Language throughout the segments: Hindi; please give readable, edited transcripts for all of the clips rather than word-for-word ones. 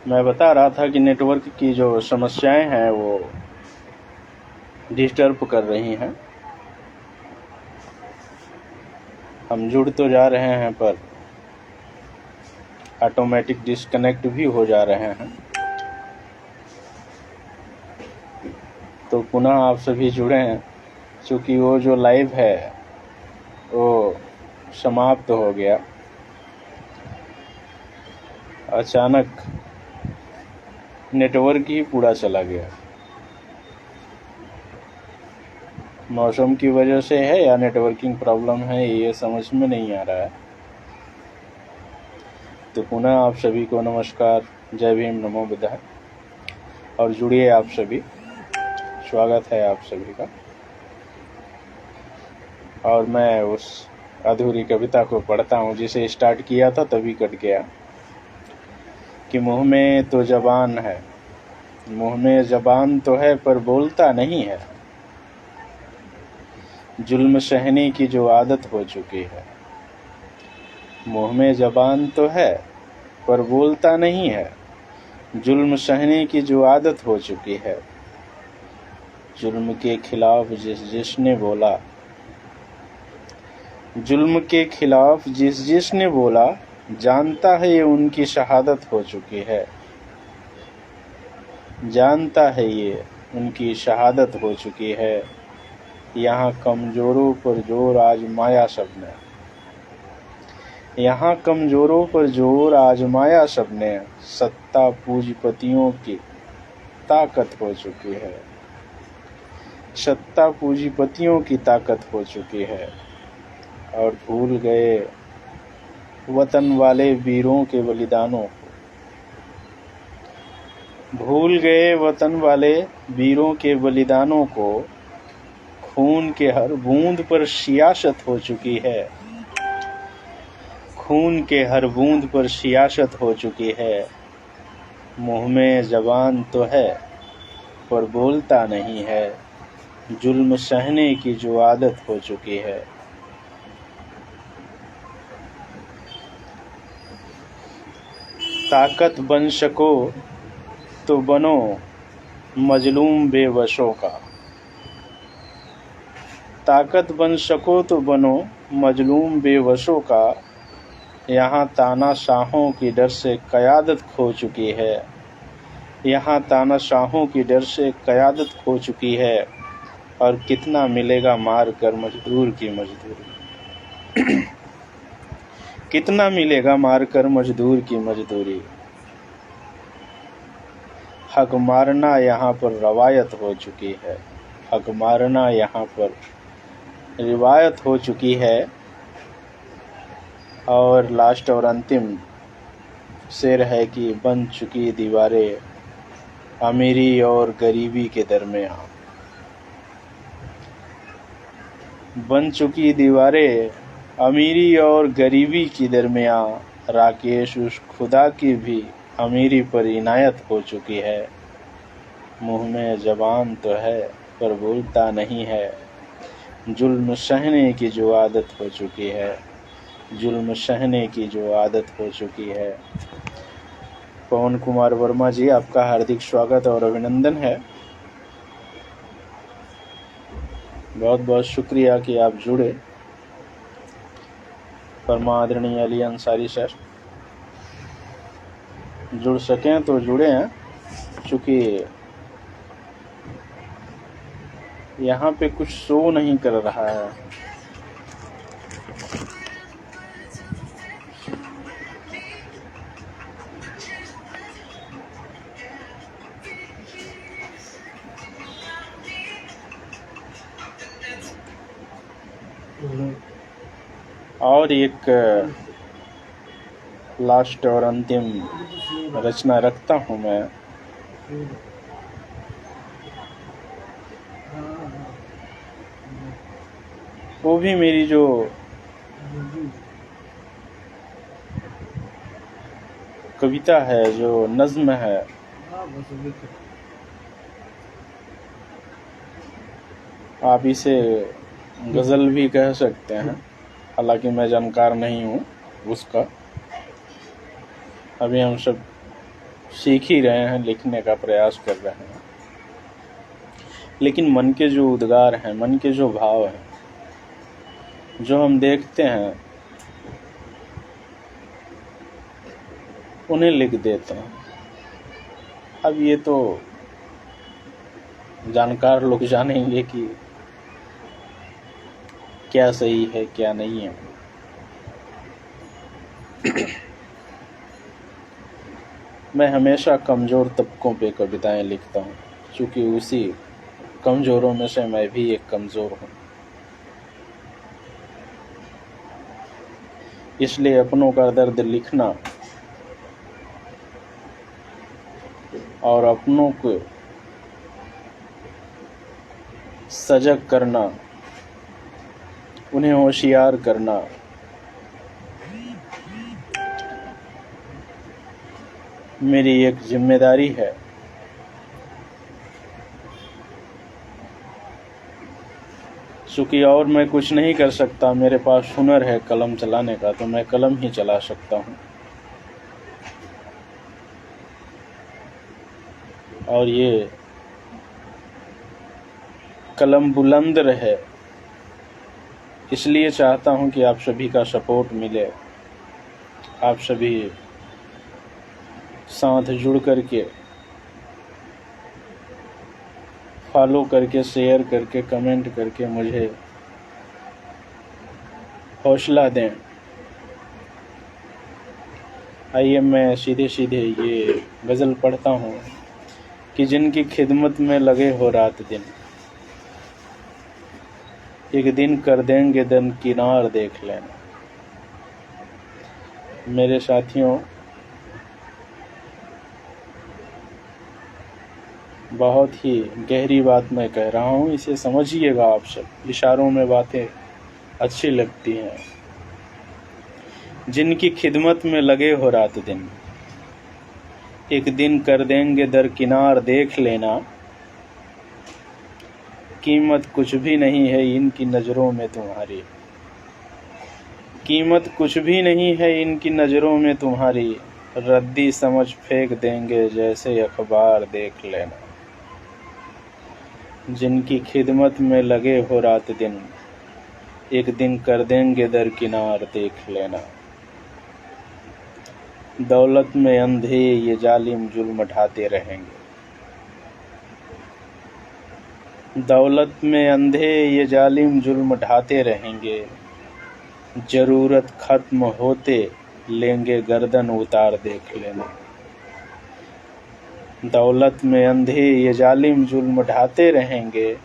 मैं बता रहा था कि नेटवर्क की जो समस्याएं हैं वो डिस्टर्ब कर रही हैं। हम जुड़ तो जा रहे हैं पर ऑटोमेटिक डिस्कनेक्ट भी हो जा रहे हैं। तो पुनः आप सभी जुड़े हैं, क्योंकि वो जो लाइव है वो समाप्त हो गया। अचानक नेटवर्क ही पूरा चला गया। मौसम की वजह से है या नेटवर्किंग प्रॉब्लम है, ये समझ में नहीं आ रहा है। तो पुनः आप सभी को नमस्कार, जय भीम, नमो बुद्धाय। और जुड़िए आप सभी, स्वागत है आप सभी का। और मैं उस अधूरी कविता को पढ़ता हूँ जिसे स्टार्ट किया था तभी कट गया कि मुँह में तो ज़बान है, मुँह में ज़बान तो है पर बोलता नहीं है। जुल्म सहने की जो आदत हो चुकी है। मुँह में ज़बान तो है पर बोलता नहीं है। जुल्म सहने की जो आदत हो चुकी है। जुल्म के खिलाफ जिसने बोला, जुल्म के खिलाफ जिसने बोला, जानता है ये उनकी शहादत हो चुकी है। जानता है ये उनकी शहादत हो चुकी है। यहाँ कमज़ोरों पर जोर आजमाया सबने, यहाँ कमज़ोरों पर जोर आजमाया सबने। सत्ता पूंजीपतियों की ताकत हो चुकी है। सत्ता पूंजीपतियों की ताकत हो चुकी है। और भूल गए वतन वाले वीरों के बलिदानों को। भूल गए वतन वाले वीरों के बलिदानों को। खून के हर बूंद पर सियासत हो चुकी है। खून के हर बूंद पर सियासत हो चुकी है। मुँह में ज़बान तो है पर बोलता नहीं है। जुल्म सहने की जो आदत हो चुकी है। ताकत बन सको तो बनो मजलूम बेबसों का। ताकत बन सको तो बनो मजलूम बेबसों का। यहाँ तानाशाहों की डर से क़यादत खो चुकी है। यहाँ तानाशाहों की डर से क़यादत खो चुकी है। और कितना मिलेगा मार कर मजदूर की मजदूरी। कितना मिलेगा मार कर मजदूर की मजदूरी। हक मारना यहाँ पर रवायत हो चुकी है। हक मारना यहाँ पर रिवायत हो चुकी है। और लास्ट और अंतिम शेर है कि बन चुकी दीवारें अमीरी और गरीबी के दरमियाँ। बन चुकी दीवारें अमीरी और गरीबी की दरमियाँ। राकेश उस खुदा की भी अमीरी पर इनायत हो चुकी है। मुँह में ज़बान तो है पर बोलता नहीं है। जुल्म सहने की जो आदत हो चुकी है। जुल्म सहने की जो आदत हो चुकी है। पवन कुमार वर्मा जी, आपका हार्दिक स्वागत और अभिनंदन है। बहुत बहुत शुक्रिया कि आप जुड़े। परमादरणीय अली अंसारी सर, जुड़ सकें तो जुड़े हैं, चूँकि यहाँ पे कुछ शो नहीं कर रहा है। और एक लास्ट और अंतिम रचना रखता हूँ मैं। वो भी मेरी जो कविता है, जो नज़्म है, आप इसे गज़ल भी कह सकते हैं, हालांकि मैं जानकार नहीं हूँ उसका। अभी हम सब सीख ही रहे हैं, लिखने का प्रयास कर रहे हैं, लेकिन मन के जो उद्गार हैं, मन के जो भाव हैं, जो हम देखते हैं, उन्हें लिख देते हैं। अब ये तो जानकार लोग जानेंगे कि क्या सही है क्या नहीं है। मैं हमेशा कमज़ोर तबकों पे कविताएं लिखता हूँ, क्योंकि उसी कमज़ोरों में से मैं भी एक कमज़ोर हूँ। इसलिए अपनों का दर्द लिखना और अपनों को सजग करना, उन्हें होशियार करना मेरी एक जिम्मेदारी है। चूँकि और मैं कुछ नहीं कर सकता, मेरे पास हुनर है कलम चलाने का, तो मैं कलम ही चला सकता हूँ। और ये कलम बुलंद रहे, इसलिए चाहता हूँ कि आप सभी का सपोर्ट मिले, आप सभी साथ जुड़ करके, फॉलो करके, शेयर करके, कमेंट करके मुझे हौसला दें। आइए मैं सीधे सीधे ये गज़ल पढ़ता हूँ कि जिनकी खिदमत में लगे हो रात दिन, एक दिन कर देंगे दरकिनार देख लेना। मेरे साथियों, बहुत ही गहरी बात मैं कह रहा हूँ, इसे समझिएगा आप सब। इशारों में बातें अच्छी लगती हैं। जिनकी खिदमत में लगे हो रात दिन, एक दिन कर देंगे दरकिनार देख लेना। कीमत कुछ भी नहीं है इनकी नज़रों में तुम्हारी, कीमत कुछ भी नहीं है इनकी नज़रों में तुम्हारी। रद्दी समझ फेंक देंगे जैसे अखबार देख लेना। जिनकी खिदमत में लगे हो रात दिन, एक दिन कर देंगे दरकिनार देख लेना। दौलत में अंधे ये जालिम जुल्म ढाते रहेंगे, दौलत में अंधे ये जालिम जुल्म ढाते रहेंगे। ज़रूरत ख़त्म होते लेंगे गर्दन उतार देख लेना। दौलत में अंधे ये जालिम जुल्म ढाते रहेंगे।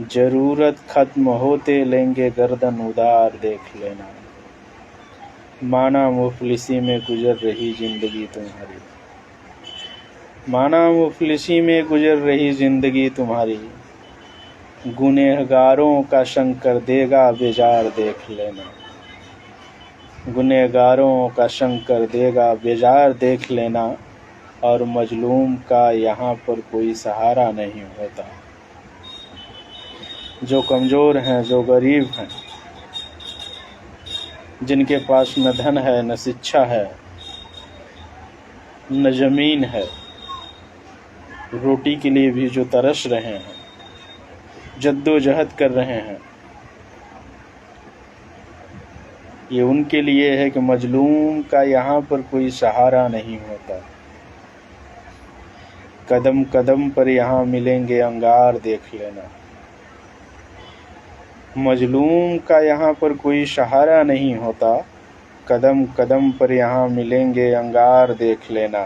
ज़रूरत ख़त्म होते लेंगे गर्दन उतार देख लेना। माना मुफलिसी में गुजर रही ज़िंदगी तुम्हारी, माना मुफलिसी में गुजर रही ज़िंदगी तुम्हारी। गुनहगारों का शंकर देगा बेजार देख लेना। गुनहगारों का शंकर देगा बेजार देख लेना। और मजलूम का यहाँ पर कोई सहारा नहीं होता। जो कमज़ोर हैं, जो गरीब हैं, जिनके पास न धन है, न शिक्षा है, न ज़मीन है, रोटी के लिए भी जो तरस रहे हैं, जद्दोजहद कर रहे हैं, ये उनके लिए है कि मजलूम का यहाँ पर कोई सहारा नहीं होता। कदम कदम पर यहाँ मिलेंगे अंगार देख लेना। मजलूम का यहाँ पर कोई सहारा नहीं होता। कदम कदम पर यहाँ मिलेंगे अंगार देख लेना।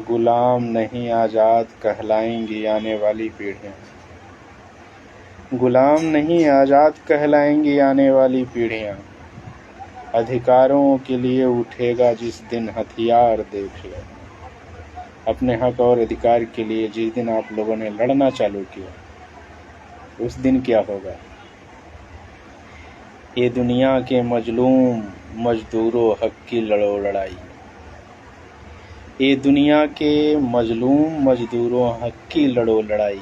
गुलाम नहीं आज़ाद कहलाएंगी आने वाली पीढ़ियाँ, गुलाम नहीं आज़ाद कहलाएंगी आने वाली पीढ़ियाँ। अधिकारों के लिए उठेगा जिस दिन हथियार देख लेना। अपने हक और अधिकार के लिए जिस दिन आप लोगों ने लड़ना चालू किया, उस दिन क्या होगा? ये दुनिया के मजलूम मजदूरों हक की लड़ो लड़ाई, ये दुनिया के मजलूम मजदूरों हक की लड़ो लड़ाई।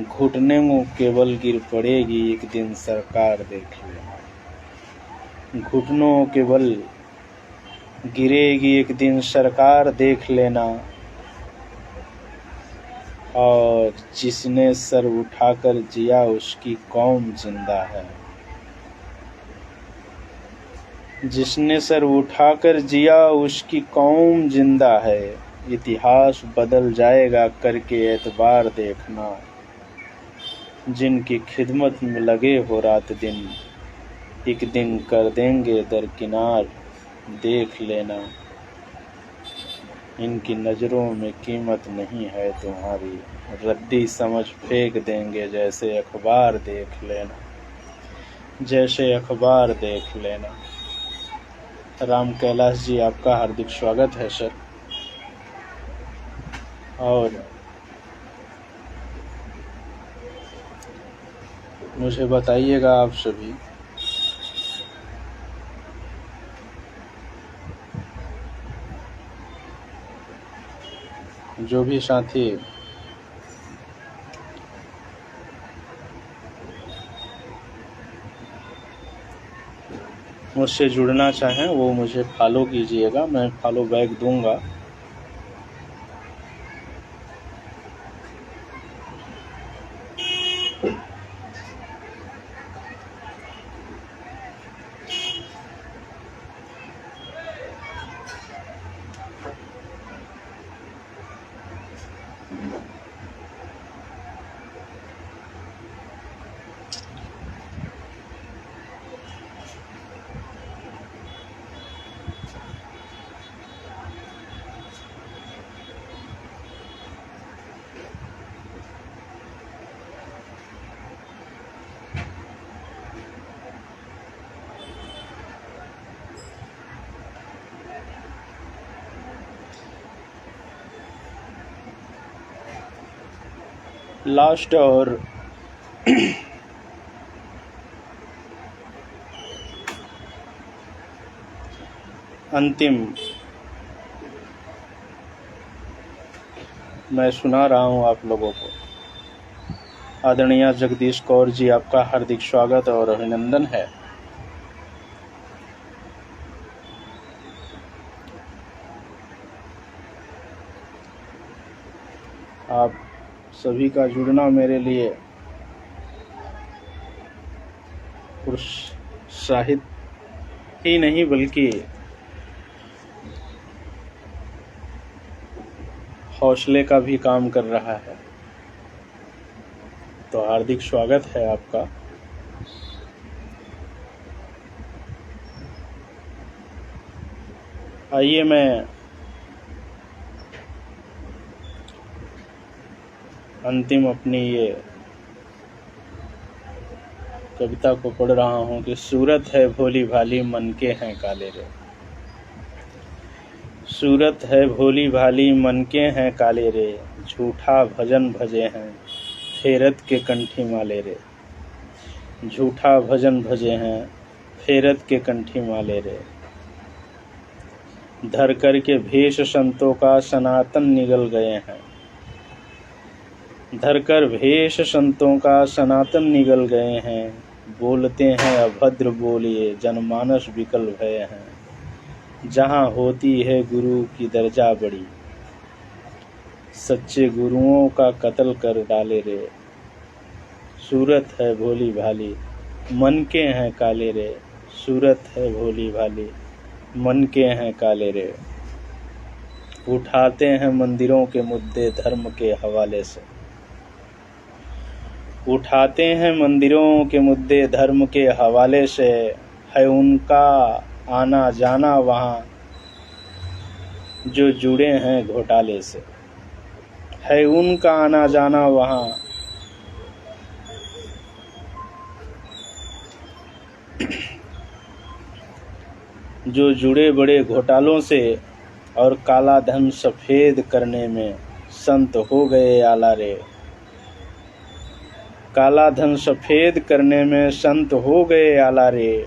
घुटनों के बल गिर पड़ेगी एक दिन सरकार देख लेना। घुटनों के बल गिरेगी एक दिन सरकार देख लेना, और जिसने सर उठाकर जिया उसकी कौम जिंदा है। जिसने सर उठाकर जिया उसकी कौम जिंदा है। इतिहास बदल जाएगा करके एतबार देखना, जिनकी खिदमत में लगे हो रात दिन, एक दिन कर देंगे दरकिनार देख लेना। इनकी नज़रों में कीमत नहीं है तुम्हारी, रद्दी समझ फेंक देंगे जैसे अखबार देख लेना, जैसे अखबार देख लेना। राम कैलाश जी, आपका हार्दिक स्वागत है सर। और मुझे बताइएगा आप सभी, जो भी साथी मुझसे जुड़ना चाहें वो मुझे फॉलो कीजिएगा, मैं फॉलो बैक दूंगा। लास्ट और अंतिम मैं सुना रहा हूँ आप लोगों को। आदरणीय जगदीश कौर जी, आपका हार्दिक स्वागत और अभिनंदन है। आप सभी का जुड़ना मेरे लिए प्रोत्साहित ही नहीं बल्कि हौसले का भी काम कर रहा है। तो हार्दिक स्वागत है आपका। आइए मैं अंतिम अपनी ये कविता को पढ़ रहा हूँ कि सूरत है भोली भाली मन के हैं काले रे। सूरत है भोली भाली मन के हैं काले रे, झूठा भजन भजे हैं फेरत के कंठी माले रे। झूठा भजन भजे हैं फेरत के कंठी माले रे। धर कर के भेष संतों का सनातन निगल गए हैं। धरकर भेष संतों का सनातन निगल गए हैं। बोलते हैं अभद्र बोलिए जनमानस विकल भय हैं। जहाँ होती है गुरु की दर्जा बड़ी, सच्चे गुरुओं का कत्ल कर डाले रे। सूरत है भोली भाली मन के हैं काले रे। सूरत है भोली भाली मन के हैं काले रे। उठाते हैं मंदिरों के मुद्दे धर्म के हवाले से। उठाते हैं मंदिरों के मुद्दे धर्म के हवाले से। है उनका आना जाना वहाँ जो जुड़े हैं घोटाले से। है उनका आना जाना वहाँ जो जुड़े बड़े घोटालों से। और काला धन सफ़ेद करने में संत हो गए आला रे। काला धन सफ़ेद करने में संत हो गए आला रे।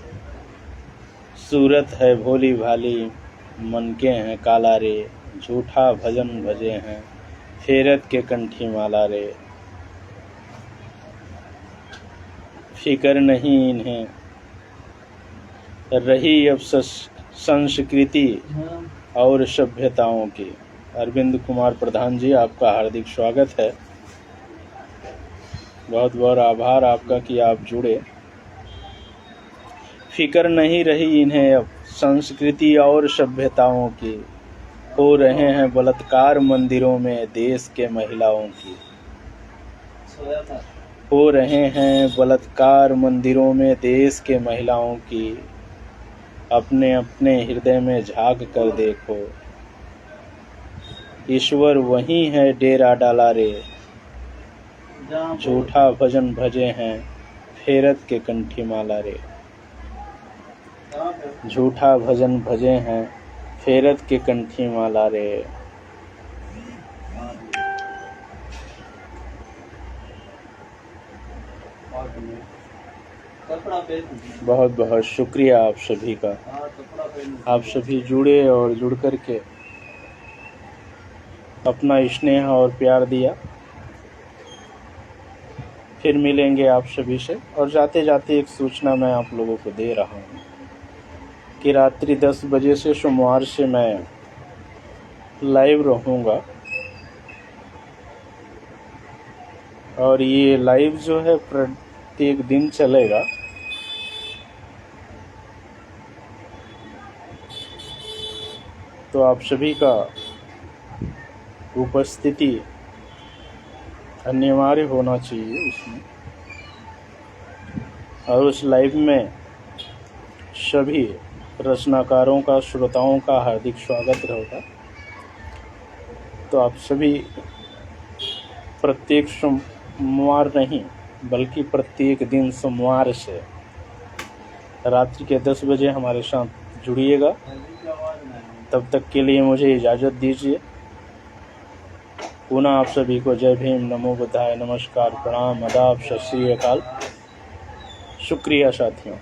सूरत है भोली भाली मन के हैं काला रे। झूठा भजन भजे हैं फेरत के कंठी माला रे। फिक्र नहीं इन्हें रही अब संस्कृति और सभ्यताओं की। अरविंद कुमार प्रधान जी, आपका हार्दिक स्वागत है। बहुत बहुत आभार आपका कि आप जुड़े। फिक्र नहीं रही इन्हें अब संस्कृति और सभ्यताओं की, हो रहे हैं बलात्कार मंदिरों में देश के महिलाओं की। हो रहे हैं बलात्कार मंदिरों में देश के महिलाओं की। अपने अपने हृदय में झांक कर देखो, ईश्वर वही है डेरा डाला रे। झूठा भजन भजे हैं फेरत के कंठी माला रे। झूठा भजन भजे हैं फेरत के कंठी माला रे। बहुत बहुत शुक्रिया आप सभी का। आप सभी जुड़े और जुड़ कर के अपना स्नेह और प्यार दिया। फिर मिलेंगे आप सभी से। और जाते जाते एक सूचना मैं आप लोगों को दे रहा हूँ कि रात्रि 10 बजे से सोमवार से मैं लाइव रहूँगा। और ये लाइव जो है प्रत्येक दिन चलेगा। तो आप सभी का उपस्थिति अनिवार्य होना चाहिए इसमें। और उस लाइव में सभी रचनाकारों का, श्रोताओं का हार्दिक स्वागत रहेगा। तो आप सभी प्रत्येक सोमवार नहीं बल्कि प्रत्येक दिन सोमवार से रात्रि के 10 बजे हमारे साथ जुड़िएगा। तब तक के लिए मुझे इजाज़त दीजिए। पुनः आप सभी को जय भीम, नमो बुद्धाय, नमस्कार, प्रणाम, आदाब, सत श्री अकाल। शुक्रिया साथियों।